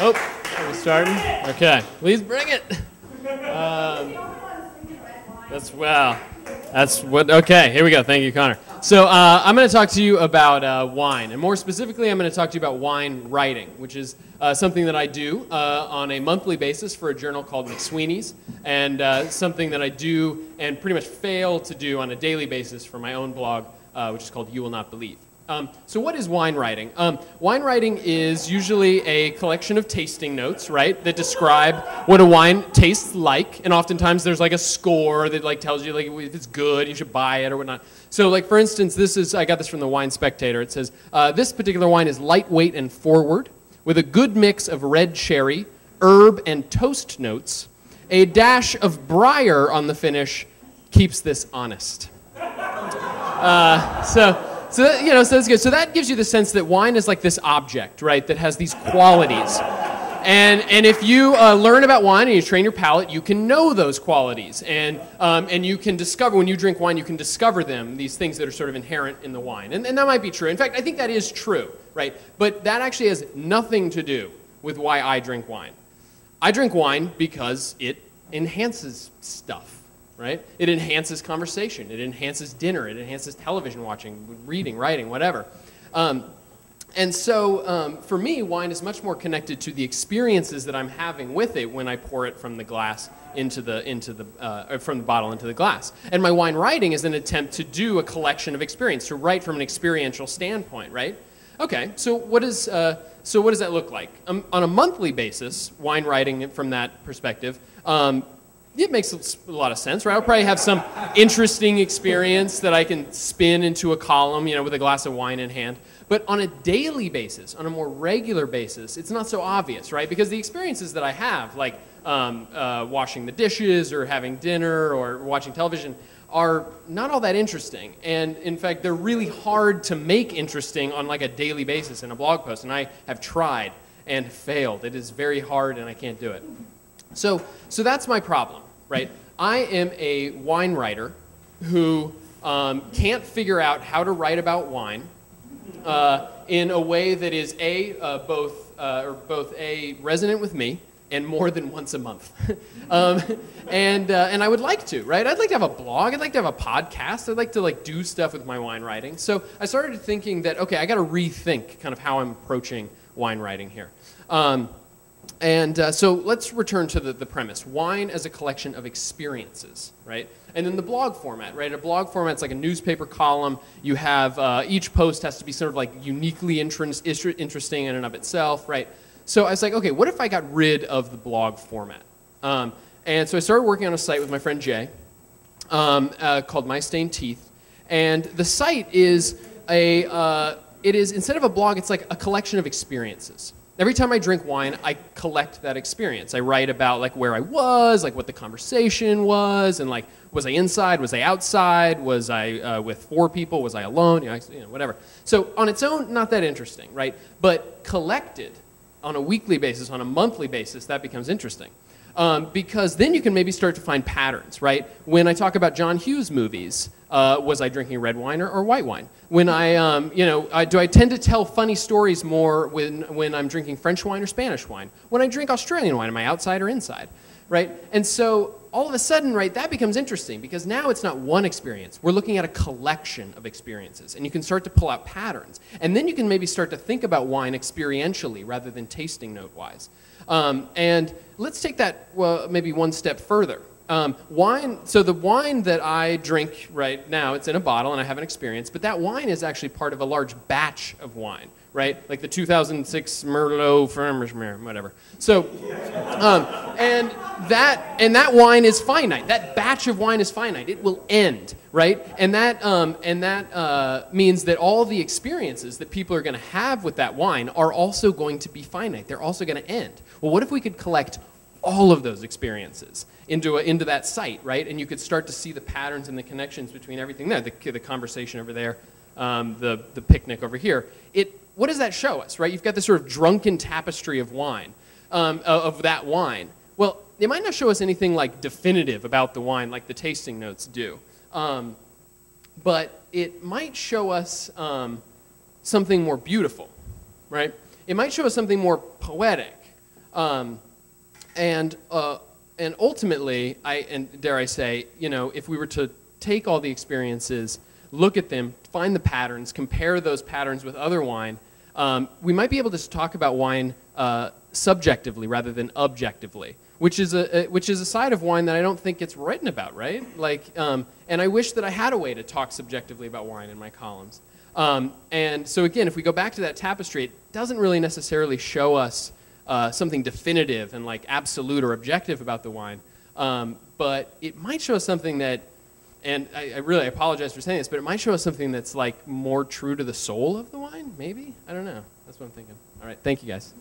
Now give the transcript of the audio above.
Oh, are we starting? Okay, please bring it. That's what. Okay, here we go. Thank you, Connor. So I'm going to talk to you about wine, and more specifically, I'm going to talk to you about wine writing, which is something that I do on a monthly basis for a journal called McSweeney's, and something that I do and pretty much fail to do on a daily basis for my own blog, which is called You Will Not Believe. So what is wine writing? Wine writing is usually a collection of tasting notes, right, that describe what a wine tastes like, and oftentimes there's like a score that like tells you like if it's good, you should buy it or whatnot. So like for instance, I got this from the Wine Spectator. It says, this particular wine is lightweight and forward, with a good mix of red cherry, herb, and toast notes. A dash of briar on the finish keeps this honest. So that's good. So that gives you the sense that wine is like this object, right, that has these qualities. And if you learn about wine and you train your palate, you can know those qualities. And you can discover, when you drink wine, you can discover them, these things that are sort of inherent in the wine. And that might be true. In fact, I think that is true, right? But that actually has nothing to do with why I drink wine. I drink wine because it enhances stuff. Right? It enhances conversation. It enhances dinner. It enhances television watching, reading, writing, whatever. And so for me, wine is much more connected to the experiences that I'm having with it when I pour it from the glass from the bottle into the glass. And my wine writing is an attempt to do a collection of experience, to write from an experiential standpoint, right? Okay, so what does that look like? On a monthly basis, wine writing from that perspective, it makes a lot of sense, right? I'll probably have some interesting experience that I can spin into a column, with a glass of wine in hand. But on a daily basis, on a more regular basis, it's not so obvious, right? Because the experiences that I have, like washing the dishes or having dinner or watching television, are not all that interesting. And in fact, they're really hard to make interesting on like a daily basis in a blog post. And I have tried and failed. It is very hard and I can't do it. So that's my problem, right? I am a wine writer who can't figure out how to write about wine in a way that is both resonant with me and more than once a month. And I would like to, right? I'd like to have a blog. I'd like to have a podcast. I'd like to like do stuff with my wine writing. So I started thinking that, okay, I got to rethink kind of how I'm approaching wine writing here. So let's return to the premise. Wine as a collection of experiences, right? And then the blog format, right? A blog format's like a newspaper column. You have, each post has to be sort of like uniquely interesting in and of itself, right? So I was like, okay, what if I got rid of the blog format? And so I started working on a site with my friend Jay called My Stained Teeth. And the site is instead of a blog, it's like a collection of experiences. Every time I drink wine, I collect that experience. I write about like where I was, like what the conversation was, and like was I inside, was I outside, was I with 4 people, was I alone, whatever. So on its own, not that interesting, right? But collected on a weekly basis, on a monthly basis, that becomes interesting. Because then you can maybe start to find patterns, right? When I talk about John Hughes movies, was I drinking red wine or white wine? When do I tend to tell funny stories more when I'm drinking French wine or Spanish wine? When I drink Australian wine, am I outside or inside, right? And so all of a sudden, right, that becomes interesting because now it's not one experience. We're looking at a collection of experiences, and you can start to pull out patterns. And then you can maybe start to think about wine experientially rather than tasting note-wise. And let's take that maybe one step further. Wine. So the wine that I drink right now, it's in a bottle and I have an experience, but that wine is actually part of a large batch of wine, right? Like the 2006 Merlot Farmer's Mare, whatever. So, and that wine is finite. That batch of wine is finite. It will end, right? And that means that all the experiences that people are going to have with that wine are also going to be finite. They're also going to end. Well, what if we could collect all of those experiences into that site, right? And you could start to see the patterns and the connections between everything there, the conversation over there, the picnic over here. What does that show us, right? You've got this sort of drunken tapestry of wine, of that wine. Well, it might not show us anything like definitive about the wine like the tasting notes do, but it might show us something more beautiful, right? It might show us something more poetic. And ultimately, and dare I say, you know, if we were to take all the experiences, look at them, find the patterns, compare those patterns with other wine, we might be able to talk about wine subjectively rather than objectively, which is a side of wine that I don't think gets written about, right? Like, and I wish that I had a way to talk subjectively about wine in my columns. And so again, if we go back to that tapestry, it doesn't really necessarily show us something definitive and like absolute or objective about the wine, but it might show us something that, and I really apologize for saying this, but it might show us something that's like more true to the soul of the wine, maybe? I don't know. That's what I'm thinking. All right, thank you guys.